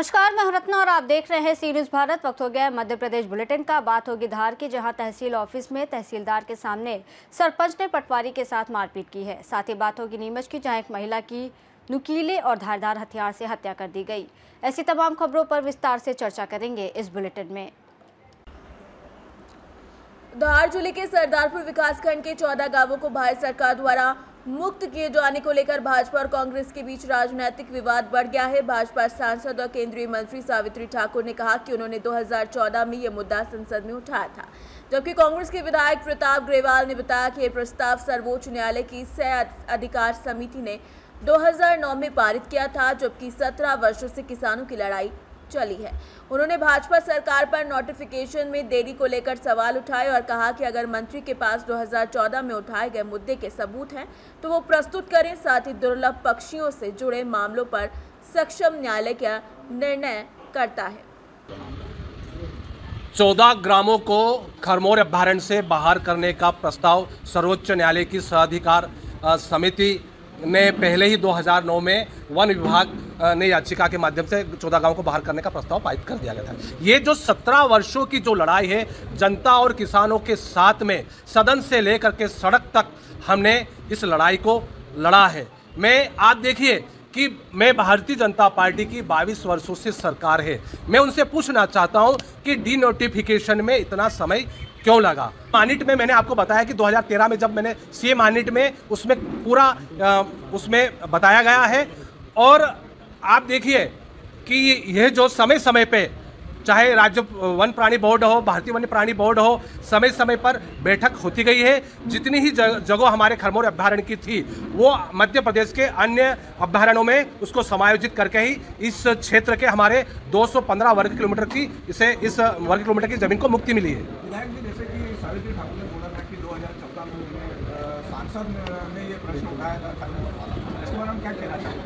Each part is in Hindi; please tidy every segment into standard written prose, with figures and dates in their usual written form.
नमस्कार, मैं हूं रत्ना और आप देख रहे हैं सी न्यूज़ भारत। वक्त हो गया है मध्य प्रदेश बुलेटिन का। बात होगी धार की, जहां तहसील ऑफिस में तहसीलदार के सामने सरपंच ने पटवारी के साथ मारपीट की है। साथ ही बात होगी नीमच की, जहां एक महिला की नुकीले और धारदार हथियार से हत्या कर दी गई। ऐसी तमाम खबरों पर विस्तार से चर्चा करेंगे इस बुलेटिन में। धार जिले के सरदारपुर विकासखंड के 14 गांवों को भारत सरकार द्वारा मुक्त किए जाने को लेकर भाजपा और कांग्रेस के बीच राजनीतिक विवाद बढ़ गया है। भाजपा सांसद और केंद्रीय मंत्री सावित्री ठाकुर ने कहा कि उन्होंने 2014 में यह मुद्दा संसद में उठाया था, जबकि कांग्रेस के विधायक प्रताप ग्रेवाल ने बताया कि यह प्रस्ताव सर्वोच्च न्यायालय की सह अधिकार समिति ने 2009 में पारित किया था, जबकि 17 वर्षों से किसानों की लड़ाई चली है। उन्होंने भाजपा सरकार पर नोटिफिकेशन में देरी को लेकर सवाल उठाए और कहा कि अगर मंत्री के पास 2014 में उठाए गए मुद्दे के सबूत हैं तो वो प्रस्तुत करें। साथ ही दुर्लभ पक्षियों से जुड़े मामलों पर सक्षम न्यायालय का निर्णय करता है। 14 ग्रामों को खरमोर अभयारण्य से बाहर करने का प्रस्ताव सर्वोच्च न्यायालय की सहाधिकार समिति ने पहले ही 2009 में वन विभाग ने याचिका के माध्यम से 14 गांवों को बाहर करने का प्रस्ताव पारित कर दिया गया था। ये जो 17 वर्षों की जो लड़ाई है जनता और किसानों के साथ में, सदन से लेकर के सड़क तक हमने इस लड़ाई को लड़ा है। आप देखिए कि मैं भारतीय जनता पार्टी की 22 वर्षों से सरकार है। मैं उनसे पूछना चाहता हूं कि डीनोटिफिकेशन में इतना समय क्यों लगा। मानिट में मैंने आपको बताया कि 2013 में जब मैंने सीए मानिट में उसमें पूरा उसमें बताया गया है। और आप देखिए कि यह जो समय समय पे, चाहे राज्य वन प्राणी बोर्ड हो, भारतीय वन्य प्राणी बोर्ड हो, समय समय पर बैठक होती गई है। जितनी ही जगह हमारे खरमोर अभयारण्य की थी वो मध्य प्रदेश के अन्य अभयारण्यों में उसको समायोजित करके ही इस क्षेत्र के हमारे 215 वर्ग किलोमीटर की इस वर्ग किलोमीटर की जमीन को मुक्ति मिली है। जैसे कि सावित्री ठाकुर ने बोला था कि 2014 में सांसद ने ये प्रश्न उठाया था, इसके बारे में क्या कहना चाहिए?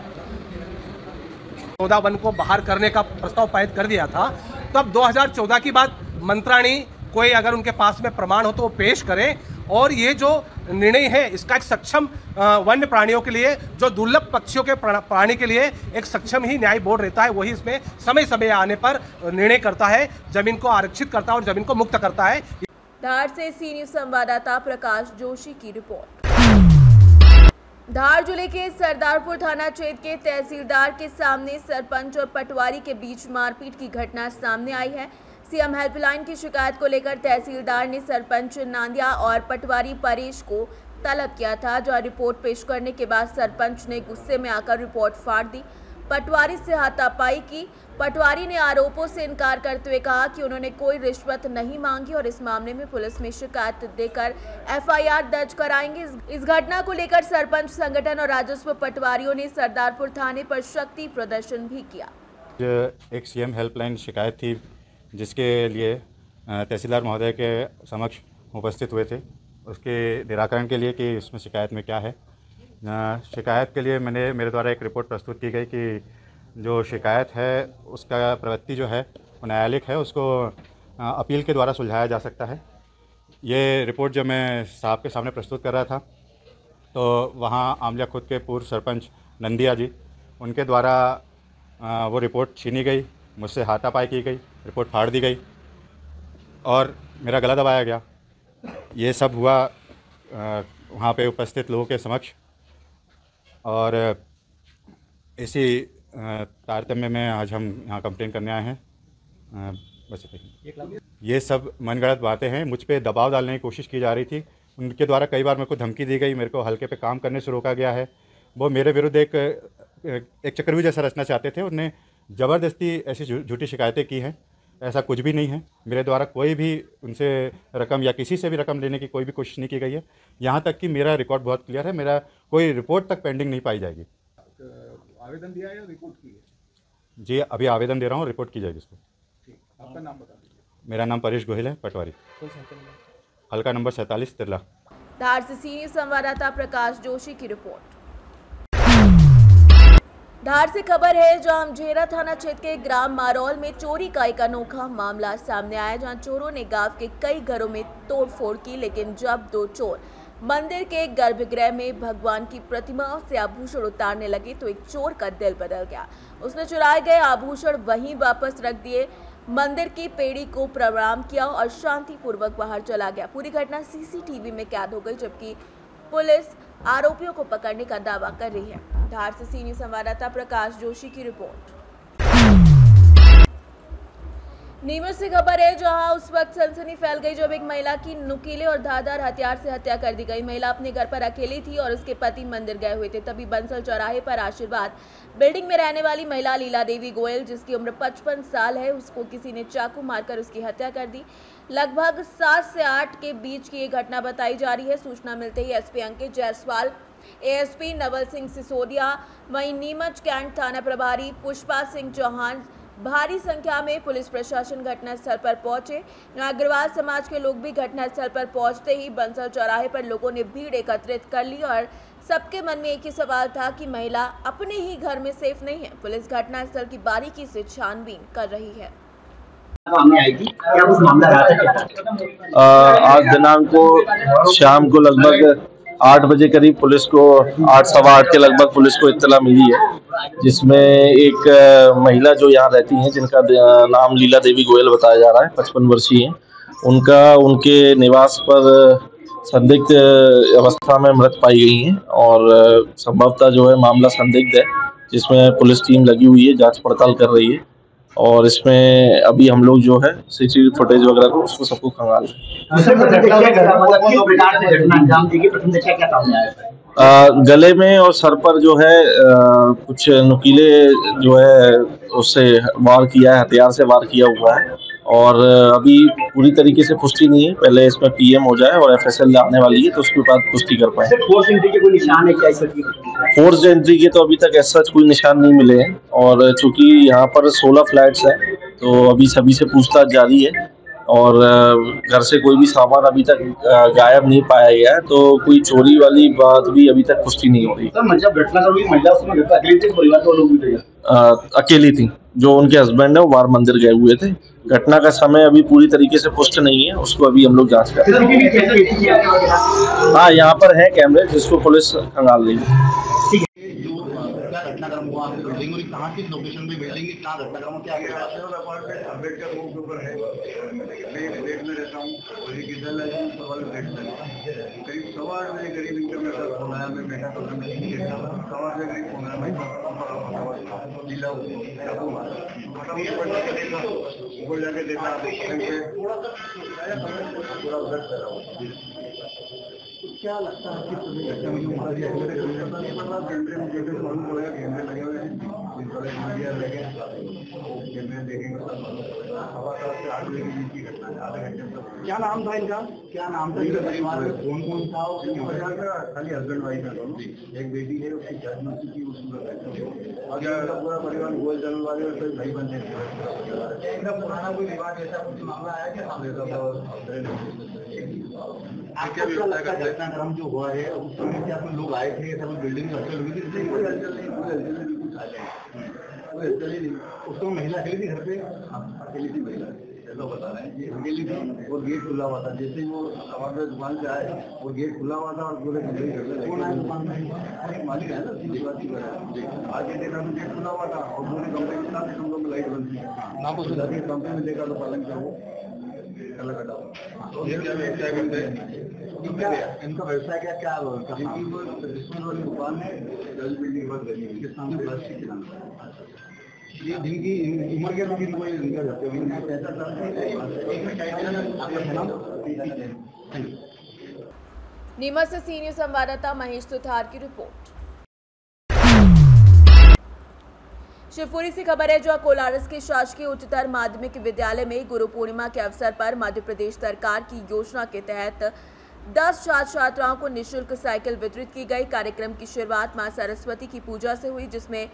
14 वन को बाहर करने का प्रस्ताव पारित कर दिया था। तब 2014 की बात मंत्राणी कोई अगर उनके पास में प्रमाण हो तो वो पेश करें। और ये जो निर्णय है इसका एक सक्षम वन्य प्राणियों के लिए, जो दुर्लभ पक्षियों के प्राणी के लिए एक सक्षम ही न्याय बोर्ड रहता है। वही इसमें समय समय आने पर निर्णय करता है, जमीन को आरक्षित करता है और जमीन को मुक्त करता है। धार से सी न्यूज़ संवाददाता प्रकाश जोशी की रिपोर्ट। धार जिले के सरदारपुर थाना क्षेत्र के तहसीलदार के सामने सरपंच और पटवारी के बीच मारपीट की घटना सामने आई है। सीएम हेल्पलाइन की शिकायत को लेकर तहसीलदार ने सरपंच नांदिया और पटवारी परेश को तलब किया था, जहां रिपोर्ट पेश करने के बाद सरपंच ने गुस्से में आकर रिपोर्ट फाड़ दी, पटवारी से हाथापाई की। पटवारी ने आरोपों से इनकार करते हुए कहा कि उन्होंने कोई रिश्वत नहीं मांगी और इस मामले में पुलिस में शिकायत देकर एफआईआर दर्ज कराएंगे। इस घटना को लेकर सरपंच संगठन और राजस्व पटवारियों ने सरदारपुर थाने पर शक्ति प्रदर्शन भी किया। एक सीएम हेल्पलाइन शिकायत थी जिसके लिए तहसीलदार महोदय के समक्ष उपस्थित हुए थे, उसके निराकरण के लिए कि इसमें शिकायत में क्या है। शिकायत के लिए मेरे द्वारा एक रिपोर्ट प्रस्तुत की गई कि जो शिकायत है उसका प्रवृत्ति जो है वो न्यायालयिक है, उसको अपील के द्वारा सुलझाया जा सकता है। ये रिपोर्ट जब मैं साहब के सामने प्रस्तुत कर रहा था तो वहाँ आमलिया खुद के पूर्व सरपंच नंदिया जी, उनके द्वारा वो रिपोर्ट छीनी गई, मुझसे हाथापाई की गई, रिपोर्ट फाड़ दी गई और मेरा गला दबाया गया। ये सब हुआ वहाँ पे उपस्थित लोगों के समक्ष। और इसी तारतम्य में आज हम यहाँ कंप्लेन करने आए हैं। बस ये सब मनगढ़ंत बातें हैं, मुझ पे दबाव डालने की कोशिश की जा रही थी। उनके द्वारा कई बार मेरे को धमकी दी गई, मेरे को हल्के पे काम करने से रोका गया है। वो मेरे विरुद्ध एक चक्रव्यूह जैसा रचना चाहते थे। उन्होंने ज़बरदस्ती ऐसी झूठी शिकायतें की हैं। ऐसा कुछ भी नहीं है। मेरे द्वारा कोई भी उनसे रकम या किसी से भी रकम लेने की कोई भी कोशिश नहीं की गई है। यहाँ तक कि मेरा रिकॉर्ड बहुत क्लियर है, मेरा कोई रिपोर्ट तक पेंडिंग नहीं पाई जाएगी। आवेदन दिया है या रिपोर्ट की है? जी, अभी आवेदन दे रहा हूँ, रिपोर्ट की जाएगी इसको। आपका नाम बता दीजिए। मेरा नाम परेश गोहिल है, पटवारी, हल्का नंबर 47 तिरला। धार से सी न्यूज़ संवाददाता प्रकाश जोशी की रिपोर्ट। धार से खबर है, जहां झेरा थाना क्षेत्र के ग्राम मारौल में चोरी का एक अनोखा मामला सामने आया, जहां चोरों ने गांव के कई घरों में तोड़फोड़ की, लेकिन जब दो चोर मंदिर के गर्भगृह में भगवान की प्रतिमाओं से आभूषण उतारने लगे तो एक चोर का दिल बदल गया। उसने चुराए गए आभूषण वहीं वापस रख दिए, मंदिर की पेड़ी को प्रणाम किया और शांतिपूर्वक बाहर चला गया। पूरी घटना सीसीटीवी में कैद हो गई, जबकि पुलिस आरोपियों को पकड़ने का दावा कर रही है। धार से सी न्यूज़ संवाददाता प्रकाश जोशी की रिपोर्ट। नीमच से खबर है, जहां उस वक्त सनसनी फैल गई जब एक महिला की नुकीले और धारदार हथियार से हत्या कर दी गई। महिला अपने घर पर अकेली थी और उसके पति मंदिर गए हुए थे। तभी बंसल चौराहे पर आशीर्वाद बिल्डिंग में रहने वाली महिला लीला देवी गोयल, जिसकी उम्र 55 साल है, उसको किसी ने चाकू मारकर उसकी हत्या कर दी। लगभग 7 से 8 के बीच की ये घटना बताई जा रही है। सूचना मिलते ही एसपी अंकित जायसवाल, एएसपी नवल सिंह सिसोदिया, वहीं नीमच कैंट थाना प्रभारी पुष्पा सिंह चौहान, भारी संख्या में पुलिस प्रशासन घटनास्थल पर पहुंचे। अग्रवाल समाज के लोग भी घटनास्थल पर पहुंचते ही बंसल चौराहे पर लोगों ने भीड़ एकत्रित कर ली और सबके मन में एक ही सवाल था कि महिला अपने ही घर में सेफ नहीं है। पुलिस घटनास्थल की बारीकी से छानबीन कर रही है। आज दिनांक को शाम को लगभग 8 बजे करीब पुलिस को 8 सवा 8 के लगभग पुलिस को इत्तला मिली है, जिसमें एक महिला जो यहाँ रहती हैं, जिनका नाम लीला देवी गोयल बताया जा रहा है, 55 वर्षीय हैं, उनके निवास पर संदिग्ध अवस्था में मृत पाई गई हैं और संभवतः जो है मामला संदिग्ध है, जिसमें पुलिस टीम लगी हुई है, जांच पड़ताल कर रही है और इसमें अभी हम लोग जो है सीसीटीवी फुटेज वगैरह को उसको सबको खंगाल रहे। गले में और सर पर जो है कुछ नुकीले जो है उससे वार किया है, हथियार से वार किया हुआ है और अभी पूरी तरीके से पुष्टि नहीं है। पहले इसमें पीएम हो जाए और एफएसएल आने वाली है तो उसके बाद पुष्टि कर पाए। फोर्स एंट्री के कोई निशान है क्या? फोर्स एंट्री के तो अभी तक ऐसा कोई निशान नहीं मिले हैं और चूंकि यहाँ पर 16 फ्लैट्स हैं तो अभी सभी से पूछताछ जारी है और घर से कोई भी सामान अभी तक गायब नहीं पाया गया है, तो कोई चोरी वाली बात भी अभी तक पुष्टि नहीं हो रही। मतलब घटना हुई महिला उसमें अकेली थी, परिवार के लोग भी थे? अकेली थी, जो उनके हस्बैंड है वो बाहर मंदिर गए हुए थे। घटना का समय अभी पूरी तरीके से पुष्ट नहीं है, उसको अभी हम लोग जांच कर रहे हैं। हाँ, यहाँ पर है कैमरे जिसको पुलिस खंगाल रही है। घटनाक्रम हुआ बिल्डिंग में कहाँ किस लोकेशन पे बिल्डिंग की कहाँ घटनाक्रम क्या अम्बेडकर रोड के ऊपर है। मैं फ्लैट में रहता हूँ और एक इधर लगा सवाल फ्लैट में करीब 8:15 बजे करीब इनका मेरे साथ फोन आया। मैं बैठा था, मैं नहीं देखता था। 8:15 बजे करीब फोन आया, लीला ऊपर जाके देखा पूरा उधर कर रहा हूँ। क्या लगता है कि पूरी घटना में लगे हुए हैं, क्या नाम था इनका? क्या नाम था इनका? परिवार में कौन कौन था? खाली हस्बैंड वाइफ है, एक बेटी है, उसकी जन्म की उसका पूरा परिवार गोल चल वाले और भाई बंधे पुराना कोई विवाद ऐसा कुछ मामला आया क्या? घटनाक्रम जो हुआ है उस समय क्या लोग आए थे? सब बिल्डिंग में हलचल हुई थी? कोई हलचल नहीं। उस समय महिला अकेली थी घर पे? अकेली थी महिला, चलो बता रहे हैं, ये अकेली थी और गेट खुला हुआ था। जैसे ही वो हमारे दुकान से आए और गेट खुला हुआ था और पूरे कौन आया दुकान में? मालिक है ना, सीधी बात ही आगे देखा तो गेट खुला हुआ था और पूरे कमरे के साथ कमरों में लाइट बंद थी। कंपनी में देखा तो पालन का वो इनका व्यवसाय क्या क्या वाली दुकान है, बिल्डिंग के सामने ये दिन की उम्र के लोग इनको निकल जाते हैं। नीमच से सी न्यूज़ संवाददाता महेश सुथार की रिपोर्ट। शिवपुरी से खबर है, जो कोलारस के शासकीय उच्चतर माध्यमिक विद्यालय में गुरु पूर्णिमा के अवसर पर मध्य प्रदेश सरकार की योजना के तहत 10 छात्र छात्राओं को निःशुल्क साइकिल वितरित की गई। कार्यक्रम की शुरुआत मां सरस्वती की पूजा से हुई, जिसमें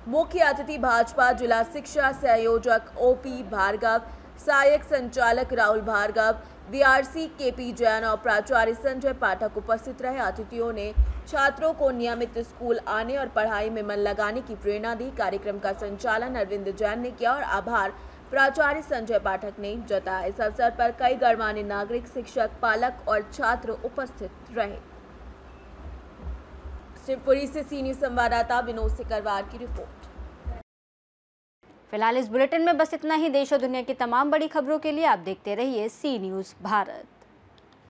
मुख्य अतिथि भाजपा जिला शिक्षा संयोजक ओपी भार्गव, सहायक संचालक राहुल भार्गव, वीआरसी केपी जैन और प्राचार्य संजय पाठक उपस्थित रहे। अतिथियों ने छात्रों को नियमित स्कूल आने और पढ़ाई में मन लगाने की प्रेरणा दी। कार्यक्रम का संचालन अरविंद जैन ने किया और आभार प्राचार्य संजय पाठक ने जताया। इस अवसर पर कई गणमान्य नागरिक, शिक्षक, पालक और छात्र उपस्थित रहे। शिवपुरी से सी न्यूज संवाददाता विनोद सिकरवार की रिपोर्ट। फिलहाल इस बुलेटिन में बस इतना ही। देश और दुनिया की तमाम बड़ी खबरों के लिए आप देखते रहिए सी न्यूज भारत।